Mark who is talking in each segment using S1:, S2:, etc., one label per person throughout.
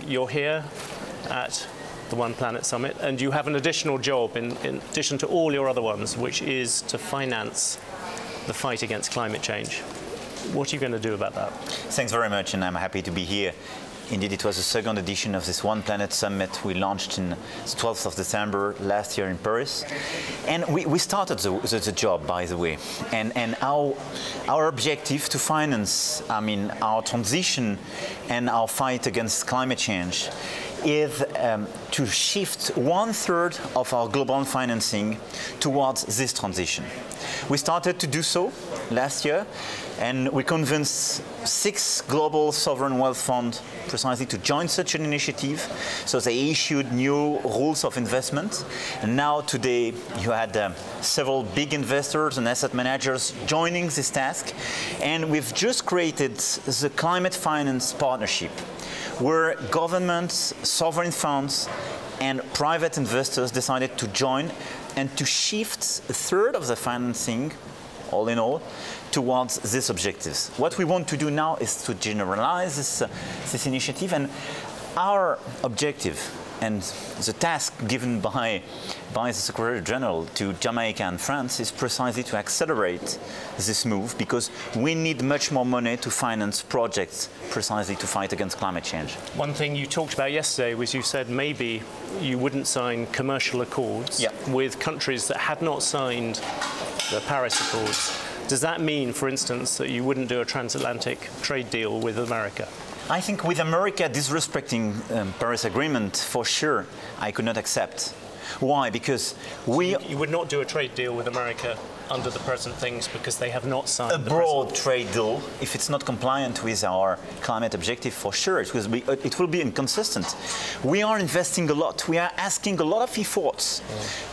S1: you're here at the One Planet Summit, and you have an additional job in addition to all your other ones, which is to finance the fight against climate change. What are you going to do about that?
S2: Thanks very much, and I'm happy to be here. Indeed, it was the second edition of this One Planet Summit we launched on the 12th of December last year in Paris. And we started the job, by the way. And our objective to finance, our transition and our fight against climate change is to shift 1/3 of our global financing towards this transition. We started to do so last year, and we convinced 6 global sovereign wealth funds precisely to join such an initiative. So they issued new rules of investment. And now today you had several big investors and asset managers joining this task. And we've just created the Climate Finance Partnership, where governments, sovereign funds, and private investors decided to join and to shift 1/3 of the financing, all in all, towards these objectives. What we want to do now is to generalize this initiative, and our objective and the task given by the Secretary General to Jamaica and France is precisely to accelerate this move, because we need much more money to finance projects precisely to fight against climate change.
S1: One thing you talked about yesterday was you said maybe you wouldn't sign commercial accords with countries that had not signed the Paris Accords. Does that mean, for instance, that you wouldn't do a transatlantic trade deal with America?
S2: I think with America disrespecting Paris Agreement, for sure, I could not accept. Why? Because you
S1: would not do a trade deal with America under the present things because they have not signed
S2: a broad trade deal. If it's not compliant with our climate objective, for sure, it will be inconsistent. We are investing a lot. We are asking a lot of efforts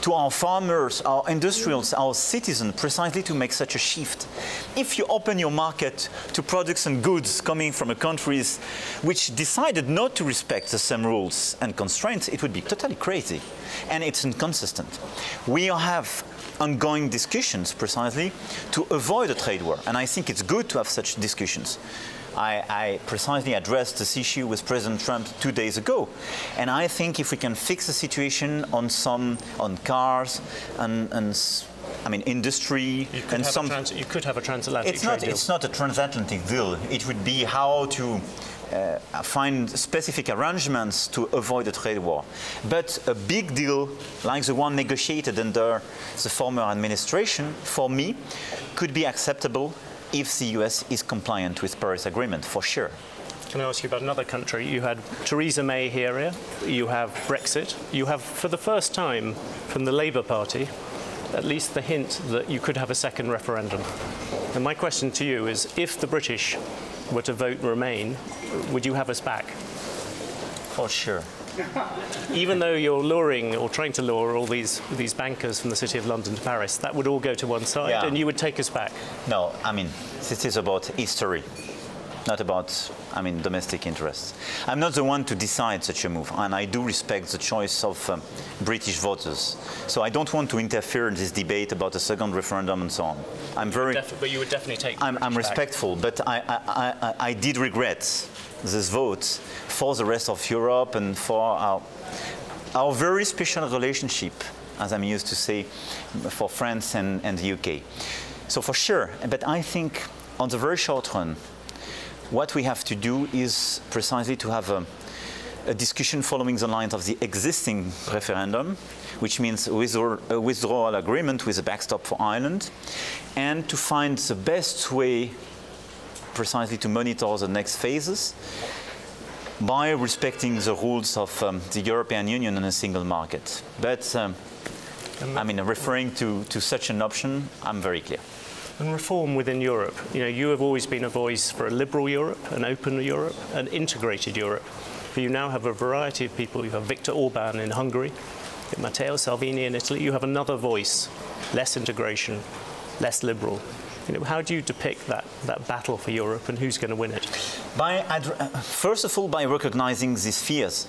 S2: to our farmers, our industrials, our citizens, precisely to make such a shift. If you open your market to products and goods coming from countries which decided not to respect the same rules and constraints, it would be totally crazy. And it's inconsistent. We have ongoing discussions precisely to avoid a trade war, and I think it's good to have such discussions. I precisely addressed this issue with President Trump 2 days ago, and I think if we can fix the situation on cars and industry and some,
S1: you could have a transatlantic trade deal.
S2: It's not a transatlantic deal. It would be how to find specific arrangements to avoid a trade war. But a big deal, like the one negotiated under the former administration, for me, could be acceptable if the US is compliant with Paris Agreement, for sure.
S1: Can I ask you about another country? You had Theresa May here, you have Brexit, you have, for the first time from the Labour Party, at least the hint that you could have a second referendum. And my question to you is, if the British were to vote Remain, would you have us back?
S2: For sure.
S1: Even though you're luring or trying to lure all these bankers from the City of London to Paris, that would all go to one side and you would take us back?
S2: No, this is about history, not about, domestic interests. I'm not the one to decide such a move, and I do respect the choice of British voters. So I don't want to interfere in this debate about a second referendum and so on.
S1: But you would definitely take.
S2: I'm respectful, but I did regret this vote for the rest of Europe and for our very special relationship, as I'm used to say, for France and the UK. So for sure, but I think on the very short run, what we have to do is precisely to have a discussion following the lines of the existing referendum, which means a withdrawal agreement with a backstop for Ireland, and to find the best way precisely to monitor the next phases by respecting the rules of the European Union and a single market. But referring to such an option, I'm very clear.
S1: And reform within Europe. You have always been a voice for a liberal Europe, an open Europe, an integrated Europe. But you now have a variety of people. You have Viktor Orban in Hungary, you have Matteo Salvini in Italy. You have another voice, less integration, less liberal. How do you depict that battle for Europe, and who's going to win it?
S2: First of all, by recognizing these fears,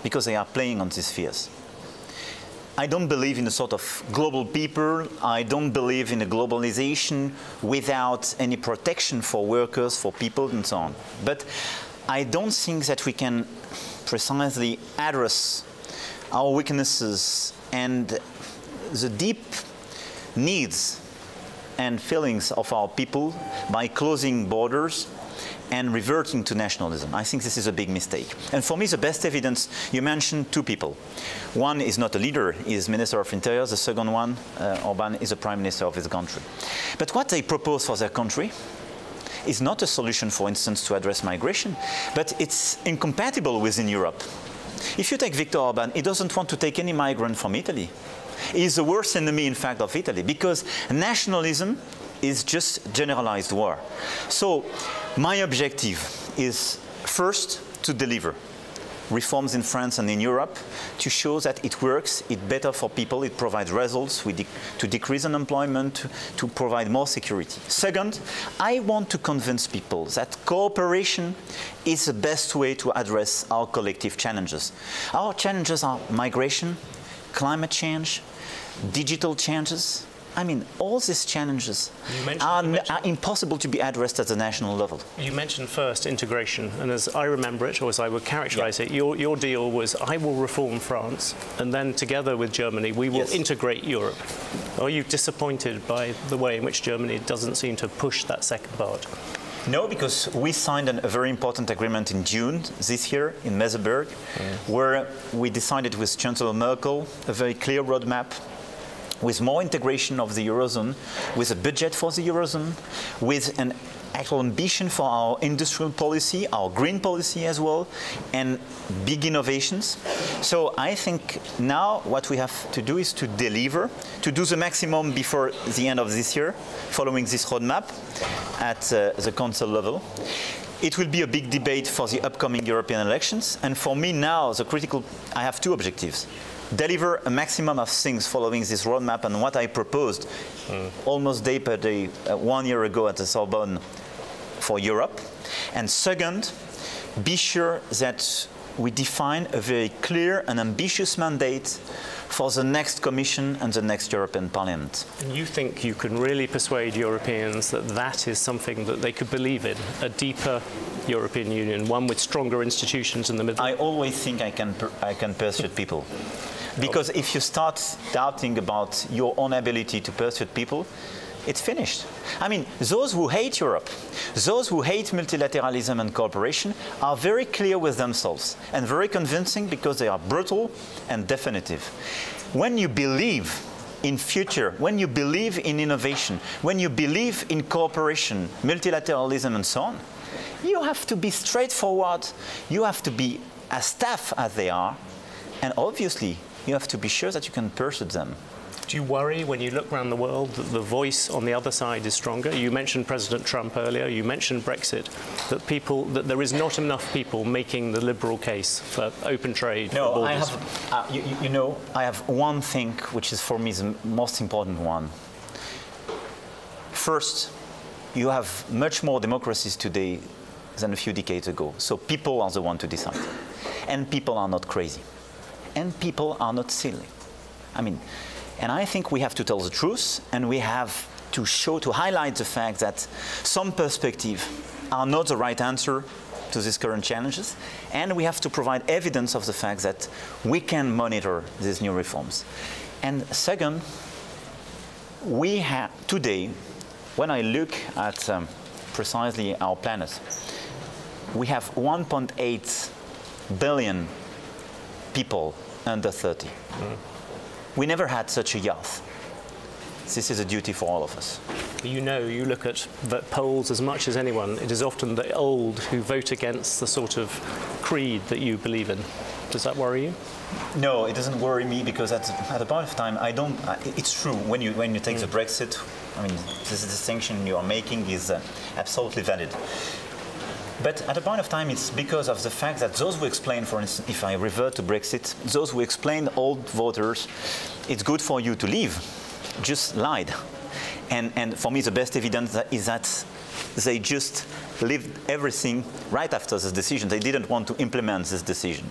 S2: because they are playing on these fears. I don't believe in a sort of global people. I don't believe in a globalization without any protection for workers, for people, and so on. But I don't think that we can precisely address our weaknesses and the deep needs and feelings of our people by closing borders and reverting to nationalism. I think this is a big mistake. And for me, the best evidence, you mentioned two people. One is not a leader, he is Minister of Interior. The second one, Orban, is the Prime Minister of his country. But what they propose for their country is not a solution, for instance, to address migration, but it's incompatible within Europe. If you take Viktor Orban, he doesn't want to take any migrant from Italy. He is the worst enemy, in fact, of Italy, because nationalism is just generalized war. So my objective is first to deliver reforms in France and in Europe to show that it works, it's better for people, it provides results to decrease unemployment, to provide more security. Second, I want to convince people that cooperation is the best way to address our collective challenges. Our challenges are migration, climate change, digital changes. I mean, all these challenges are impossible to be addressed at the national level.
S1: You mentioned first integration, and as I remember it, or as I would characterize it, your deal was I will reform France, and then together with Germany, we will integrate Europe. Are you disappointed by the way in which Germany doesn't seem to push that second part?
S2: No, because we signed a very important agreement in June this year in Meseberg, where we decided with Chancellor Merkel a very clear roadmap with more integration of the Eurozone, with a budget for the Eurozone, with an actual ambition for our industrial policy, our green policy as well, and big innovations. So I think now what we have to do is to deliver, to do the maximum before the end of this year, following this roadmap at the Council level. It will be a big debate for the upcoming European elections, and for me now, I have two objectives. Deliver a maximum of things following this roadmap and what I proposed almost day per day 1 year ago at the Sorbonne for Europe. And second, be sure that we define a very clear and ambitious mandate for the next Commission and the next European Parliament.
S1: And you think you can really persuade Europeans that that is something that they could believe in, a deeper European Union, one with stronger institutions in the middle?
S2: I always think I can persuade people. Because if you start doubting about your own ability to persuade people, it's finished. I mean, those who hate Europe, those who hate multilateralism and cooperation are very clear with themselves and very convincing because they are brutal and definitive. When you believe in future, when you believe in innovation, when you believe in cooperation, multilateralism and so on, you have to be straightforward, you have to be as tough as they are, and obviously you have to be sure that you can persuade them.
S1: Do you worry when you look around the world that the voice on the other side is stronger? You mentioned President Trump earlier, you mentioned Brexit, that there is not enough people making the liberal case for open trade.
S2: No,
S1: for borders.
S2: I have one thing which is for me the most important one. First, you have much more democracies today than a few decades ago. So people are the ones to decide. And people are not crazy. And people are not silly. And I think we have to tell the truth, and we have to highlight the fact that some perspectives are not the right answer to these current challenges, and we have to provide evidence of the fact that we can monitor these new reforms. And second, we have today, when I look at precisely our planet, we have 1.8 billion people under 30. We never had such a youth. This is a duty for all of us.
S1: You look at the polls as much as anyone. It is often the old who vote against the sort of creed that you believe in. Does that worry you?
S2: No, it doesn't worry me because at a point of time, it's true. When you take the Brexit, this distinction you are making is absolutely valid. But at a point of time, it's because of the fact that those who explain, for instance, if I revert to Brexit, those who explain old voters, it's good for you to leave, just lied. And for me, the best evidence is that they just lived everything right after this decision. They didn't want to implement this decision.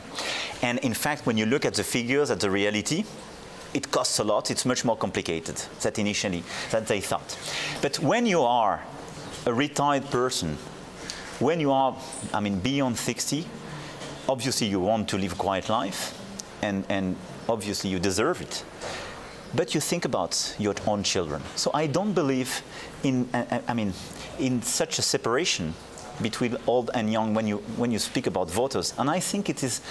S2: And in fact, when you look at the figures, at the reality, it costs a lot. It's much more complicated than initially that they thought. But when you are a retired person, when you are, beyond 60, obviously you want to live a quiet life, and obviously you deserve it. But you think about your own children. So I don't believe in, in such a separation between old and young when you speak about voters. And I think it is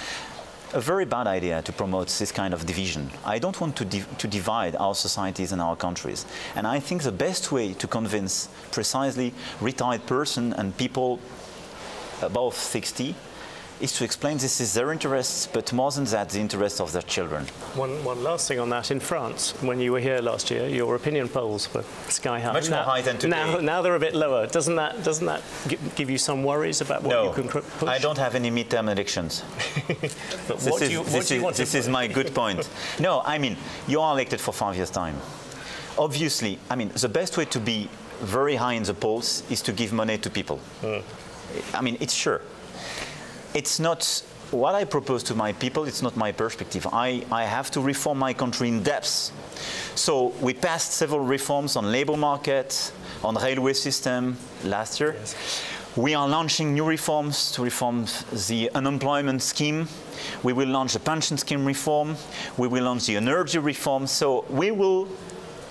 S2: a very bad idea to promote this kind of division. I don't want to divide our societies and our countries. And I think the best way to convince precisely retired person and people above 60 is to explain this is their interests, but more than that, the interests of their children.
S1: One last thing on that. In France, when you were here last year, your opinion polls were sky high.
S2: Much more high than today.
S1: Now they're a bit lower. Doesn't that give you some worries about what you can push?
S2: I don't have any midterm elections.
S1: But what do you want?
S2: This is my good point. No, I mean, you are elected for 5 years' time. Obviously, I mean, the best way to be very high in the polls is to give money to people. I mean, it's sure. It's not what I propose to my people, it's not my perspective. I have to reform my country in depth. So we passed several reforms on labor market, on railway system last year. Yes. We are launching new reforms to reform the unemployment scheme. We will launch the pension scheme reform. We will launch the energy reform. So we will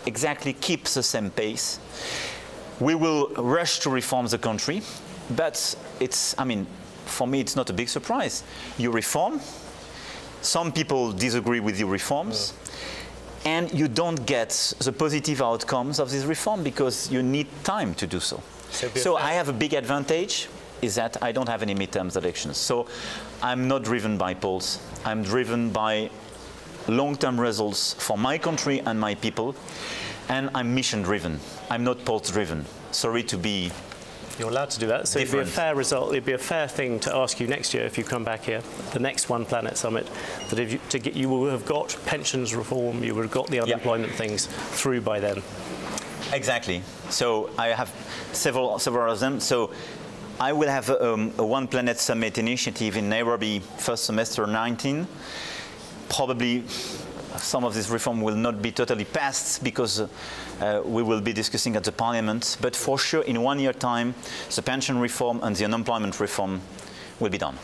S2: exactly keep the same pace. We will rush to reform the country, but it's, I mean, for me, it's not a big surprise. You reform, some people disagree with your reforms, and you don't get the positive outcomes of this reform because you need time to do so. So I have a big advantage, is that I don't have any midterm elections. So I'm not driven by polls. I'm driven by long-term results for my country and my people, and I'm mission-driven. I'm not polls-driven. Sorry to be
S1: You're allowed to do that, so
S2: different.
S1: It'd be a fair result. It'd be a fair thing to ask you next year if you come back here, the next One Planet Summit, that if you will have got pensions reform, you would have got the unemployment things through by then.
S2: Exactly. So I have several of them. So I will have a One Planet Summit initiative in Nairobi first semester 19. Probably some of this reform will not be totally passed because we will be discussing at the Parliament. But for sure, in 1 year time, the pension reform and the unemployment reform will be done.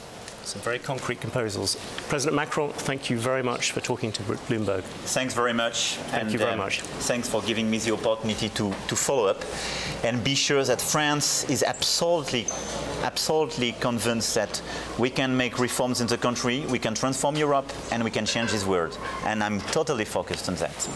S1: Some very concrete proposals. President Macron, thank you very much for talking to Bloomberg.
S2: Thanks very much.
S1: Thank you very much.
S2: Thanks for giving me the opportunity to follow up. And be sure that France is absolutely convinced that we can make reforms in the country, we can transform Europe, and we can change this world. And I'm totally focused on that.